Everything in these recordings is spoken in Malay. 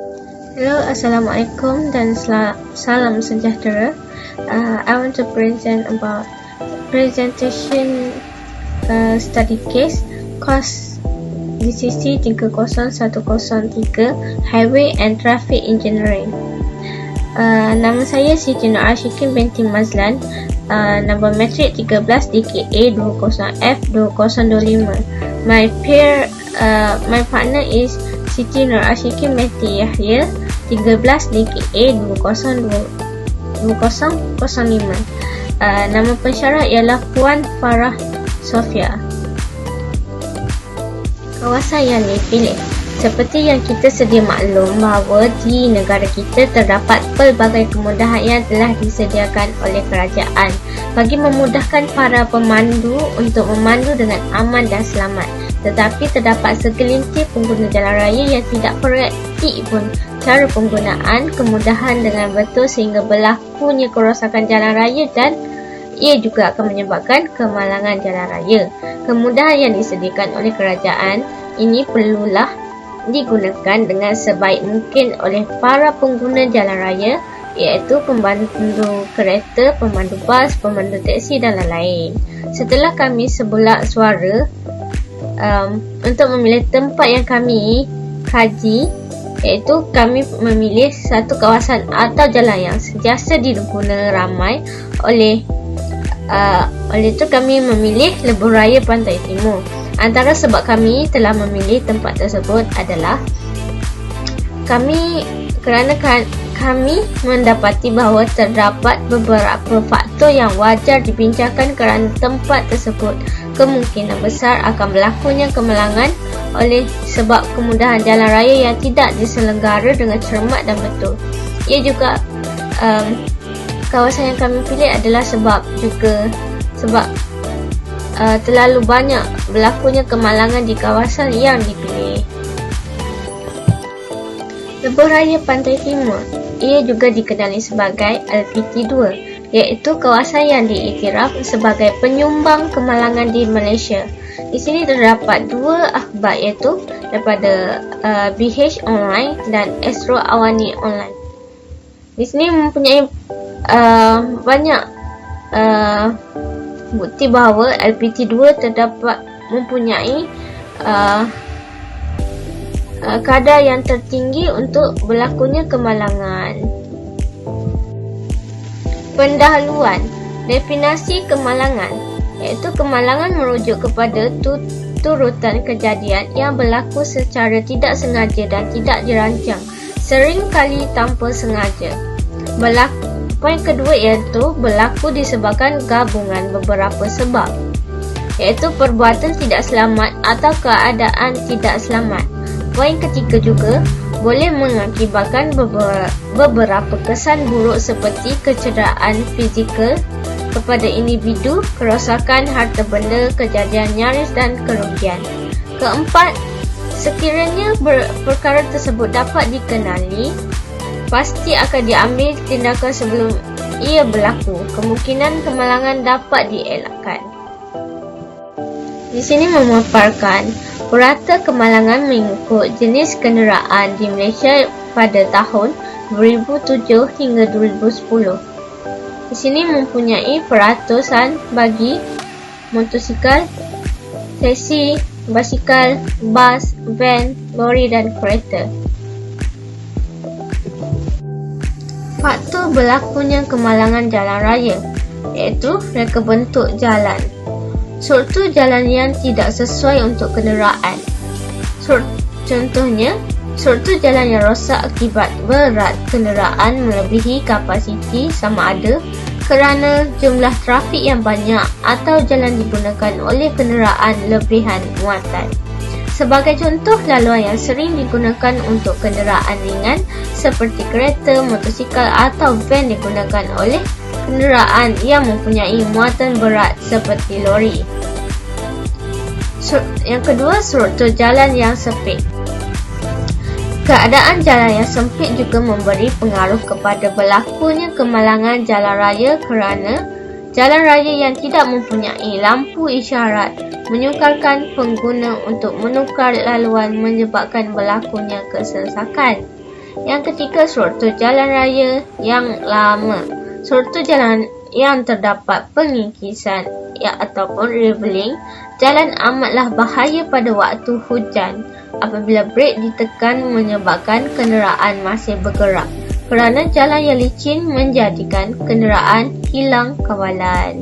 Hello, Assalamualaikum dan salam sejahtera. I want to present about presentation study case course GCC 30103 Highway and Traffic Engineering. Nama saya Siti Nur Ashikin binti Mazlan, nombor matrik 13 DKA 20F2025. My partner is Siti Nur Ashikin binti Yahya 13 DKA 2005. Nama pensyarah ialah Puan Farah Sofia. Kawasan yang dipilih. Seperti yang kita sedia maklum bahawa di negara kita terdapat pelbagai kemudahan yang telah disediakan oleh kerajaan bagi memudahkan para pemandu untuk memandu dengan aman dan selamat. Tetapi terdapat segelintir pengguna jalan raya yang tidak perhati pun cara penggunaan kemudahan dengan betul sehingga berlakunya kerosakan jalan raya dan ia juga akan menyebabkan kemalangan jalan raya. Kemudahan yang disediakan oleh kerajaan ini perlulah digunakan dengan sebaik mungkin oleh para pengguna jalan raya, iaitu pemandu kereta, pemandu bas, pemandu teksi dan lain-lain. Setelah kami sebulak suara untuk memilih tempat yang kami kaji, iaitu kami memilih satu kawasan atau jalan yang sentiasa diguna ramai oleh itu kami memilih Lebuh Raya Pantai Timur. Antara sebab kami telah memilih tempat tersebut adalah kerana kami mendapati bahawa terdapat beberapa faktor yang wajar dibincangkan kerana tempat tersebut kemungkinan besar akan berlakunya kemalangan oleh sebab kemudahan jalan raya yang tidak diselenggara dengan cermat dan betul. Ia juga kawasan yang kami pilih adalah sebab terlalu banyak berlakunya kemalangan di kawasan yang dipilih. Lebuh Raya Pantai Timur, ia juga dikenali sebagai LPT2, iaitu kawasan yang diiktiraf sebagai penyumbang kemalangan di Malaysia. Di sini terdapat dua akhbar, iaitu daripada BH Online dan Astro Awani Online. Di sini mempunyai banyak bukti bahawa LPT2 terdapat mempunyai kadar yang tertinggi untuk berlakunya kemalangan. Pendahuluan. Definisi kemalangan, iaitu kemalangan merujuk kepada turutan kejadian yang berlaku secara tidak sengaja dan tidak dirancang, sering kali tanpa sengaja. Poin kedua iaitu berlaku disebabkan gabungan beberapa sebab, iaitu perbuatan tidak selamat atau keadaan tidak selamat. Poin ketiga juga boleh mengakibatkan beberapa kesan buruk seperti kecederaan fizikal kepada individu, kerosakan harta benda, kejadian nyaris dan kerugian. Keempat, sekiranya perkara tersebut dapat dikenali, pasti akan diambil tindakan sebelum ia berlaku. Kemungkinan kemalangan dapat dielakkan. Di sini memaparkan purata kemalangan mengikut jenis kenderaan di Malaysia pada tahun 2007 hingga 2010. Di sini mempunyai peratusan bagi motosikal, teksi, basikal, bas, van, lori dan kereta. Faktor berlakunya kemalangan jalan raya, iaitu reka bentuk jalan. Struktur jalan yang tidak sesuai untuk kenderaan. Contohnya, struktur jalan yang rosak akibat berat kenderaan melebihi kapasiti sama ada kerana jumlah trafik yang banyak atau jalan digunakan oleh kenderaan lebihan muatan. Sebagai contoh, laluan yang sering digunakan untuk kenderaan ringan seperti kereta, motosikal atau van digunakan oleh kenderaan yang mempunyai muatan berat seperti lori. Yang kedua, struktur jalan yang sempit. Keadaan jalan yang sempit juga memberi pengaruh kepada berlakunya kemalangan jalan raya kerana jalan raya yang tidak mempunyai lampu isyarat menyukarkan pengguna untuk menukar laluan menyebabkan berlakunya kesesakan. Yang ketiga, struktur jalan raya yang lama. Struktur jalan yang terdapat pengikisan ataupun leveling jalan amatlah bahaya pada waktu hujan apabila brek ditekan menyebabkan kenderaan masih bergerak kerana jalan yang licin menjadikan kenderaan hilang kawalan.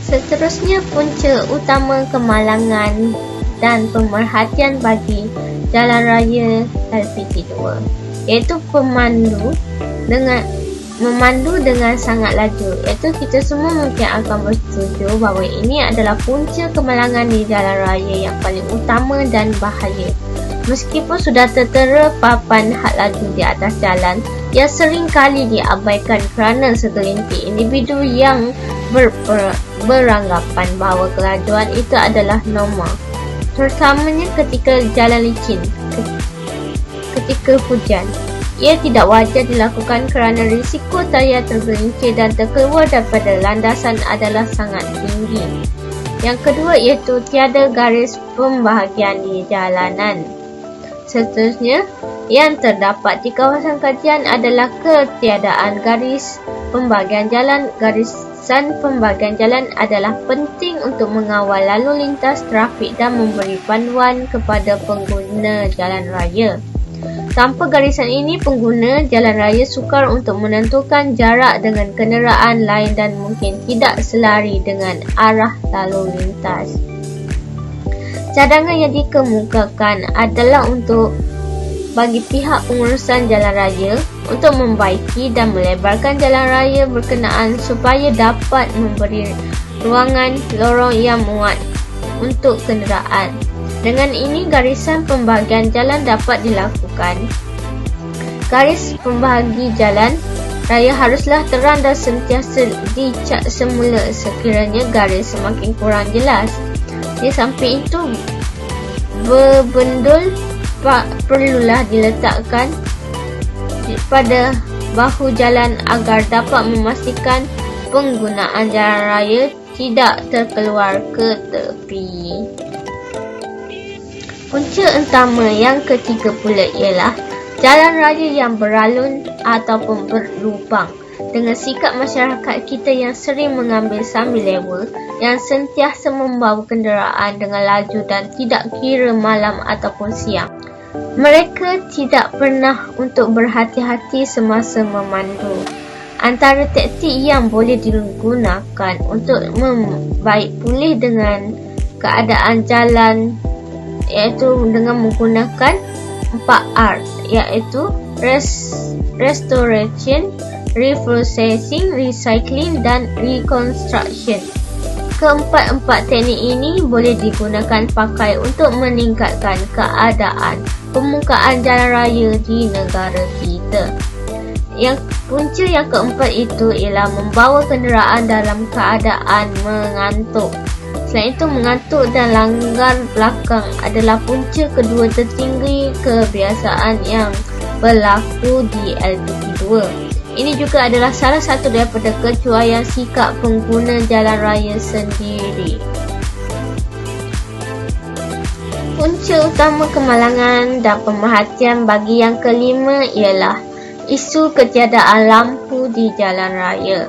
Seterusnya, punca utama kemalangan dan pemerhatian bagi jalan raya LPG2 iaitu memandu dengan sangat laju, iaitu kita semua mungkin akan bersetuju bahawa ini adalah punca kemalangan di jalan raya yang paling utama dan bahaya. Meskipun sudah tertera papan had laju di atas jalan, ia sering kali diabaikan kerana segelintir individu yang beranggapan bahawa kelajuan itu adalah normal, terutamanya ketika jalan licin. Ketika hujan, ia tidak wajar dilakukan kerana risiko tayar tergelincir dan terkeluar daripada landasan adalah sangat tinggi. Yang kedua iaitu tiada garis pembahagian di jalanan. Seterusnya, yang terdapat di kawasan kajian adalah ketiadaan garis pembahagian jalan. Garisan pembahagian jalan adalah penting untuk mengawal lalu lintas trafik dan memberi panduan kepada pengguna jalan raya. Tanpa garisan ini, pengguna jalan raya sukar untuk menentukan jarak dengan kenderaan lain dan mungkin tidak selari dengan arah lalu lintas. Cadangan yang dikemukakan adalah untuk bagi pihak pengurusan jalan raya untuk membaiki dan melebarkan jalan raya berkenaan supaya dapat memberi ruangan lorong yang muat untuk kenderaan. Dengan ini, garisan pembahagian jalan dapat dilakukan. Garis pembahagi jalan raya haruslah terang dan sentiasa dicat semula sekiranya garis semakin kurang jelas. Di samping itu, berbendul perlulah diletakkan pada bahu jalan agar dapat memastikan penggunaan jalan raya tidak terkeluar ke tepi. Punca utama yang ketiga pula ialah jalan raya yang beralun ataupun berlubang. Dengan sikap masyarakat kita yang sering mengambil sambil lewa, yang sentiasa membawa kenderaan dengan laju dan tidak kira malam ataupun siang. Mereka tidak pernah untuk berhati-hati semasa memandu. Antara taktik yang boleh digunakan untuk membaik pulih dengan keadaan jalan iaitu dengan menggunakan 4R, iaitu restoration, reprocessing, recycling dan reconstruction. Keempat-empat teknik ini boleh digunakan pakai untuk meningkatkan keadaan permukaan jalan raya di negara kita. Yang punca yang keempat itu ialah membawa kenderaan dalam keadaan mengantuk. Selain itu, mengantuk dan langgar belakang adalah punca kedua tertinggi kebiasaan yang berlaku di LPG2. Ini juga adalah salah satu daripada kecuaian sikap pengguna jalan raya sendiri. Punca utama kemalangan dan pemerhatian bagi yang kelima ialah isu ketiadaan lampu di jalan raya.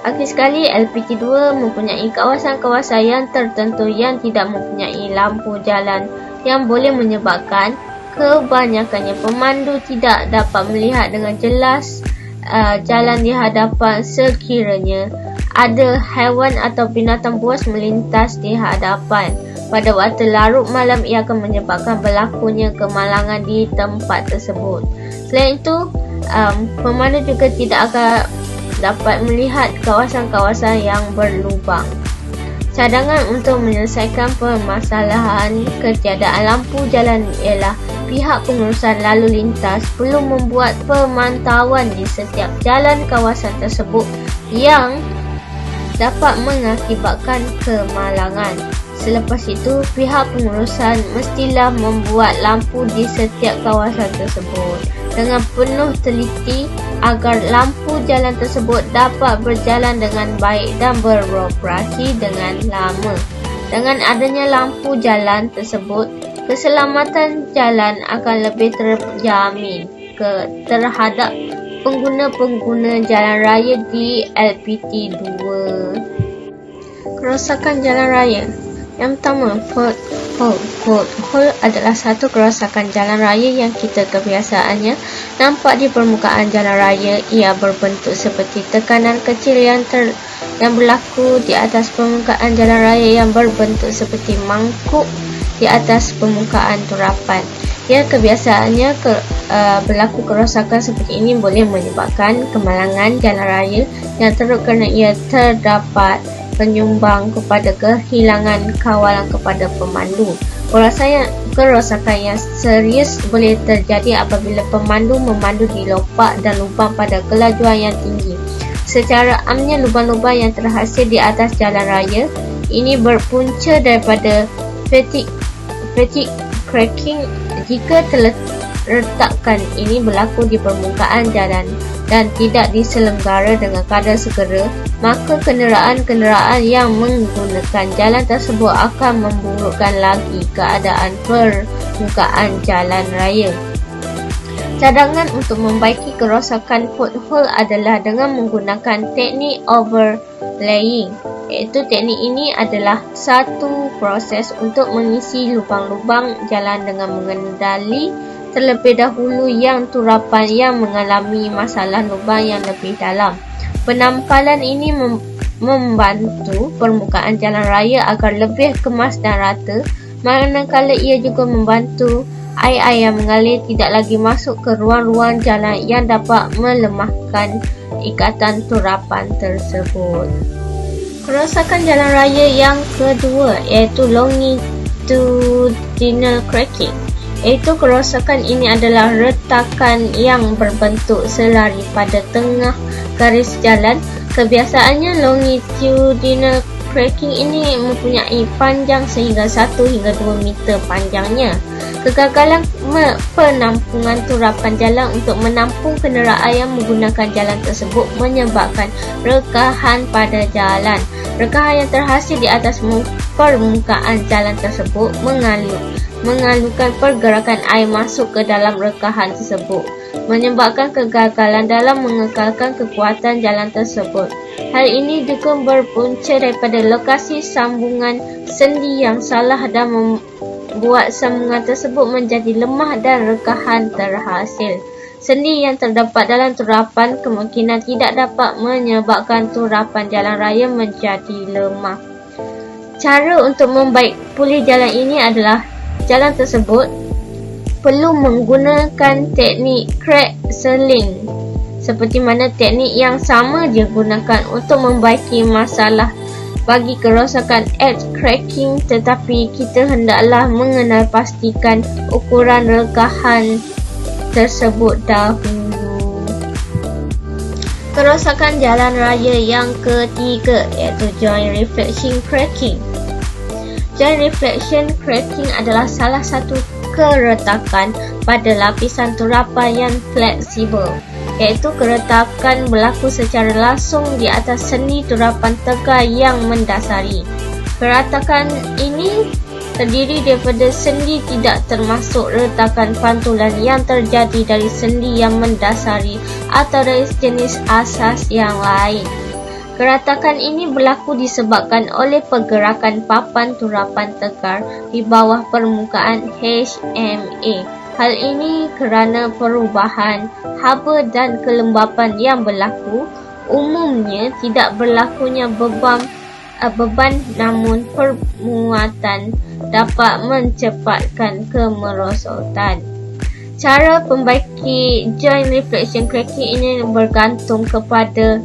Akhir sekali, LPG2 mempunyai kawasan-kawasan yang tertentu yang tidak mempunyai lampu jalan yang boleh menyebabkan kebanyakannya pemandu tidak dapat melihat dengan jelas jalan di hadapan sekiranya ada haiwan atau binatang buas melintas di hadapan. Pada waktu larut malam, ia akan menyebabkan berlakunya kemalangan di tempat tersebut. Selain itu, pemandu juga tidak akan dapat melihat kawasan-kawasan yang berlubang. Cadangan untuk menyelesaikan permasalahan ketiadaan lampu jalan ialah pihak pengurusan lalu lintas perlu membuat pemantauan di setiap jalan kawasan tersebut yang dapat mengakibatkan kemalangan. Selepas itu, pihak pengurusan mestilah membuat lampu di setiap kawasan tersebut dengan penuh teliti agar lampu jalan tersebut dapat berjalan dengan baik dan beroperasi dengan lama. Dengan adanya lampu jalan tersebut, keselamatan jalan akan lebih terjamin. terhadap pengguna-pengguna jalan raya di LPT 2. Kerosakan jalan raya. Yang pertama, pothole adalah satu kerosakan jalan raya yang kita kebiasaannya nampak di permukaan jalan raya. Ia berbentuk seperti tekanan kecil yang berlaku di atas permukaan jalan raya yang berbentuk seperti mangkuk di atas permukaan turapan. Ya, kebiasaannya berlaku kerosakan seperti ini boleh menyebabkan kemalangan jalan raya yang teruk kerana ia terdapat penyumbang kepada kehilangan kawalan kepada pemandu. Kerosakan yang serius boleh terjadi apabila pemandu memandu di lopak dan lubang pada kelajuan yang tinggi. Secara amnya, lubang-lubang yang terhasil di atas jalan raya ini berpunca daripada fatigue cracking. Jika retakan ini berlaku di permukaan jalan dan tidak diselenggara dengan kadar segera, maka kenderaan-kenderaan yang menggunakan jalan tersebut akan memburukkan lagi keadaan permukaan jalan raya. Cadangan untuk membaiki kerosakan pothole adalah dengan menggunakan teknik overlaying, iaitu teknik ini adalah satu proses untuk mengisi lubang-lubang jalan dengan mengendali terlebih dahulu yang turapan yang mengalami masalah lubang yang lebih dalam. Penampalan ini membantu permukaan jalan raya agar lebih kemas dan rata, manakala ia juga membantu air yang mengalir tidak lagi masuk ke ruang-ruang jalan yang dapat melemahkan ikatan turapan tersebut. Kerosakan jalan raya yang kedua iaitu longitudinal cracking. Iaitu kerosakan ini adalah retakan yang berbentuk selari pada tengah garis jalan. Kebiasaannya longitudinal cracking ini mempunyai panjang sehingga 1 hingga 2 meter panjangnya. Kegagalan penampungan turapan jalan untuk menampung kenderaan yang menggunakan jalan tersebut menyebabkan rekahan pada jalan. Rekahan yang terhasil di atas permukaan jalan tersebut mengalurkan pergerakan air masuk ke dalam rekahan tersebut, menyebabkan kegagalan dalam mengekalkan kekuatan jalan tersebut. Hal ini juga berpunca daripada lokasi sambungan sendi yang salah dan membuat sambungan tersebut menjadi lemah dan rekahan terhasil. Sendi yang terdapat dalam turapan kemungkinan tidak dapat menyebabkan turapan jalan raya menjadi lemah. Cara untuk membaik pulih jalan ini adalah jalan tersebut perlu menggunakan teknik crack sealing, seperti mana teknik yang sama digunakan untuk membaiki masalah bagi kerosakan edge cracking, tetapi kita hendaklah mengenal pastikan ukuran rekahan tersebut dahulu. Kerosakan jalan raya yang ketiga iaitu joint reflection cracking. Joint reflection cracking adalah salah satu keretakan pada lapisan turapan yang fleksibel, iaitu keretakan berlaku secara langsung di atas sendi turapan tegar yang mendasari. Keretakan ini terdiri daripada sendi tidak termasuk retakan pantulan yang terjadi dari sendi yang mendasari atau dari jenis asas yang lain. Keretakan ini berlaku disebabkan oleh pergerakan papan turapan tegar di bawah permukaan HMA. Hal ini kerana perubahan haba dan kelembapan yang berlaku. Umumnya tidak berlakunya beban namun permuatan dapat mencepatkan kemerosotan. Cara membaiki joint reflection cracking ini bergantung kepada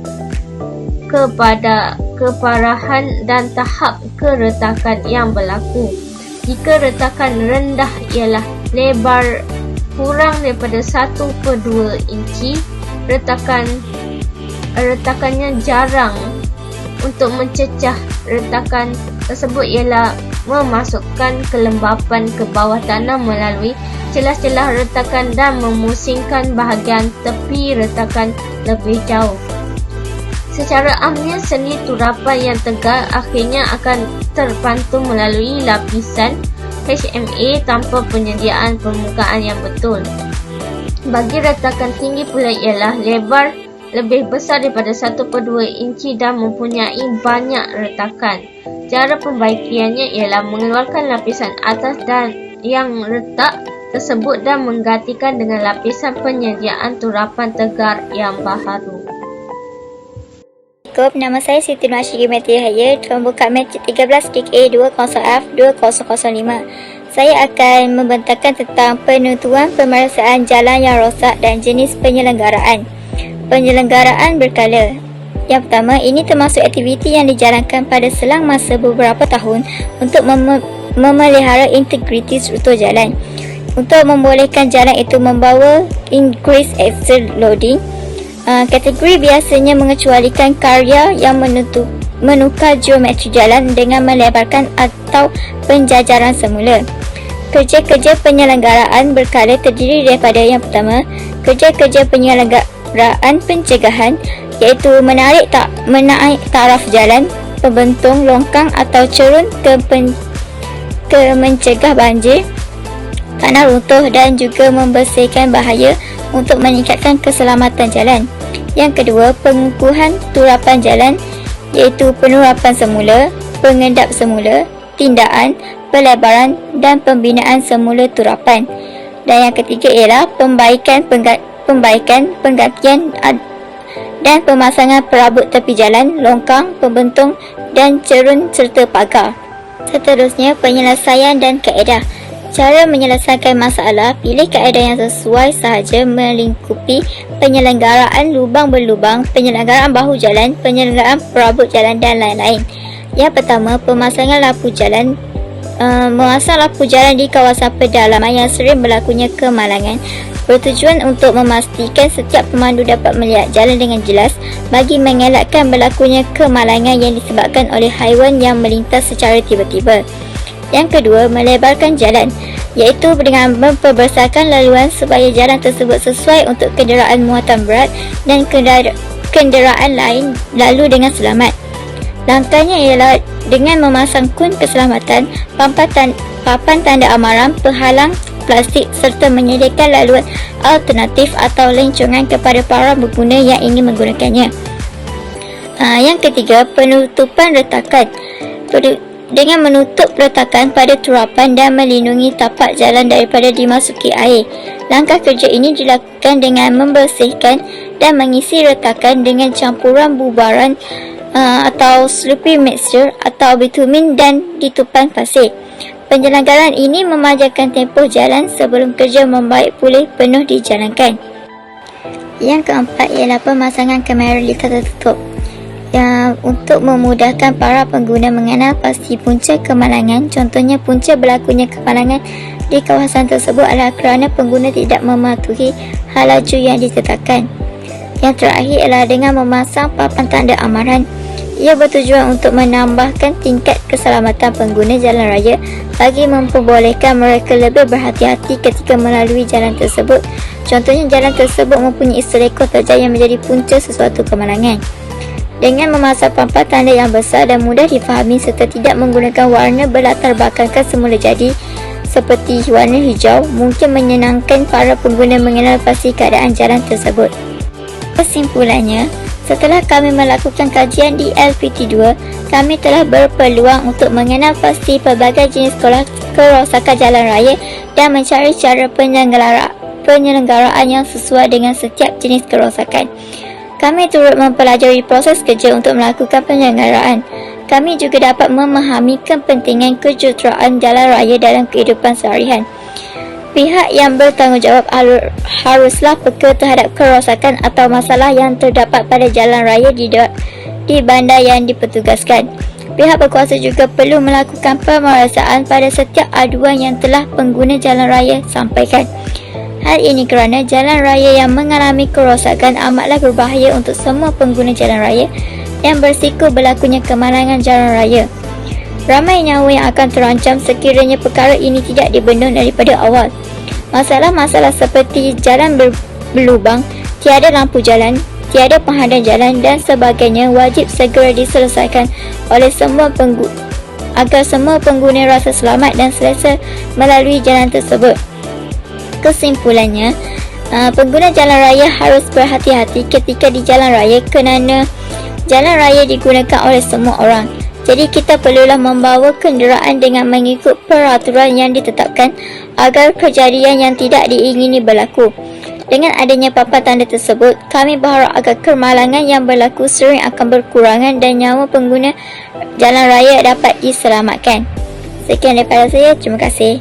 keparahan dan tahap keretakan yang berlaku. Jika retakan rendah ialah lebar kurang daripada 1/2 inci, retakannya jarang. Untuk mencecah retakan tersebut ialah memasukkan kelembapan ke bawah tanah melalui celah-celah retakan dan memusingkan bahagian tepi retakan lebih jauh. Secara amnya, sendi turapan yang tegar akhirnya akan terpantul melalui lapisan HMA tanpa penyediaan permukaan yang betul. Bagi retakan tinggi pula ialah lebar lebih besar daripada 1/2 inci dan mempunyai banyak retakan. Cara pembaikiannya ialah mengeluarkan lapisan atas dan yang retak tersebut dan menggantikan dengan lapisan penyediaan turapan tegar yang baharu. Nama saya Siti Nur Asyik Mati Yahya, Tuan Buka Matrik 13 KKA 20F 2005. Saya akan membentangkan tentang penentuan pemeriksaan jalan yang rosak dan jenis penyelenggaraan. Penyelenggaraan berkala. Yang pertama, ini termasuk aktiviti yang dijalankan pada selang masa beberapa tahun untuk memelihara integriti struktur jalan. Untuk membolehkan jalan itu membawa increased axle loading. Kategori biasanya mengecualikan karya yang menukar geometri jalan dengan melebarkan atau penjajaran semula. Kerja-kerja penyelenggaraan berkala terdiri daripada yang pertama, kerja-kerja penyelenggaraan pencegahan iaitu menaik taraf jalan, pembentung longkang atau cerun ke mencegah banjir, tanah runtuh dan juga membersihkan bahaya untuk meningkatkan keselamatan jalan. Yang kedua, pengukuhan turapan jalan iaitu penurapan semula, pengendap semula, tindaan, pelebaran dan pembinaan semula turapan. Dan yang ketiga ialah pembaikan, penggantian dan pemasangan perabot tepi jalan, longkang, pembentung dan cerun serta pagar. Seterusnya, penyelesaian dan kaedah. Cara menyelesaikan masalah, pilih kaedah yang sesuai sahaja melingkupi penyelenggaraan lubang berlubang, penyelenggaraan bahu jalan, penyelenggaraan perabot jalan dan lain-lain. Yang pertama, pemasangan lampu jalan. Memasang lampu jalan di kawasan pedalaman yang sering berlakunya kemalangan bertujuan untuk memastikan setiap pemandu dapat melihat jalan dengan jelas bagi mengelakkan berlakunya kemalangan yang disebabkan oleh haiwan yang melintas secara tiba-tiba. Yang kedua, melebarkan jalan, iaitu dengan memperbesarkan laluan supaya jalan tersebut sesuai untuk kenderaan muatan berat dan kenderaan lain lalu dengan selamat. Langkahnya ialah dengan memasang kun keselamatan, papan tanda amaran, penghalang plastik serta menyediakan laluan alternatif atau lencongan kepada para pengguna yang ingin menggunakannya. Yang ketiga, penutupan retakan. Dengan menutup retakan pada turapan dan melindungi tapak jalan daripada dimasuki air. Langkah kerja ini dilakukan dengan membersihkan dan mengisi retakan dengan campuran bubaran atau slurry mixture atau bitumen dan ditupan pasir. Penyelenggaraan ini memanjangkan tempoh jalan sebelum kerja membaik pulih penuh dijalankan. Yang keempat ialah pemasangan kamera litar tertutup. Untuk memudahkan para pengguna mengenal pasti punca kemalangan. Contohnya, punca berlakunya kemalangan di kawasan tersebut adalah kerana pengguna tidak mematuhi hal laju yang ditetapkan. Yang terakhir ialah dengan memasang papan tanda amaran. Ia bertujuan untuk menambahkan tingkat keselamatan pengguna jalan raya bagi memperbolehkan mereka lebih berhati-hati ketika melalui jalan tersebut. Contohnya, jalan tersebut mempunyai seekor terjal yang menjadi punca sesuatu kemalangan. Dengan memasang papan tanda yang besar dan mudah difahami serta tidak menggunakan warna berlatar belakangkan semula jadi seperti warna hijau, mungkin menyenangkan para pengguna mengenal pasti keadaan jalan tersebut. Kesimpulannya, setelah kami melakukan kajian di LPT2, kami telah berpeluang untuk mengenal pasti pelbagai jenis kerosakan jalan raya dan mencari cara penyelenggaraan yang sesuai dengan setiap jenis kerosakan. Kami turut mempelajari proses kerja untuk melakukan penyelenggaraan. Kami juga dapat memahami kepentingan kejuruteraan jalan raya dalam kehidupan seharian. Pihak yang bertanggungjawab haruslah peka terhadap kerosakan atau masalah yang terdapat pada jalan raya di bandar yang dipertugaskan. Pihak berkuasa juga perlu melakukan pemeriksaan pada setiap aduan yang telah pengguna jalan raya sampaikan. Hal ini kerana jalan raya yang mengalami kerosakan amatlah berbahaya untuk semua pengguna jalan raya yang berisiko berlakunya kemalangan jalan raya. Ramai nyawa yang akan terancam sekiranya perkara ini tidak dibendung daripada awal. Masalah-masalah seperti jalan berlubang, tiada lampu jalan, tiada penghadang jalan dan sebagainya wajib segera diselesaikan oleh semua pengguna agar semua pengguna rasa selamat dan selesa melalui jalan tersebut. Kesimpulannya, Pengguna jalan raya harus berhati-hati ketika di jalan raya kerana jalan raya digunakan oleh semua orang. Jadi kita perlulah membawa kenderaan dengan mengikut peraturan yang ditetapkan agar kejadian yang tidak diingini berlaku. Dengan adanya papan tanda tersebut, kami berharap agar kemalangan yang berlaku sering akan berkurangan dan nyawa pengguna jalan raya dapat diselamatkan. Sekian daripada saya, terima kasih.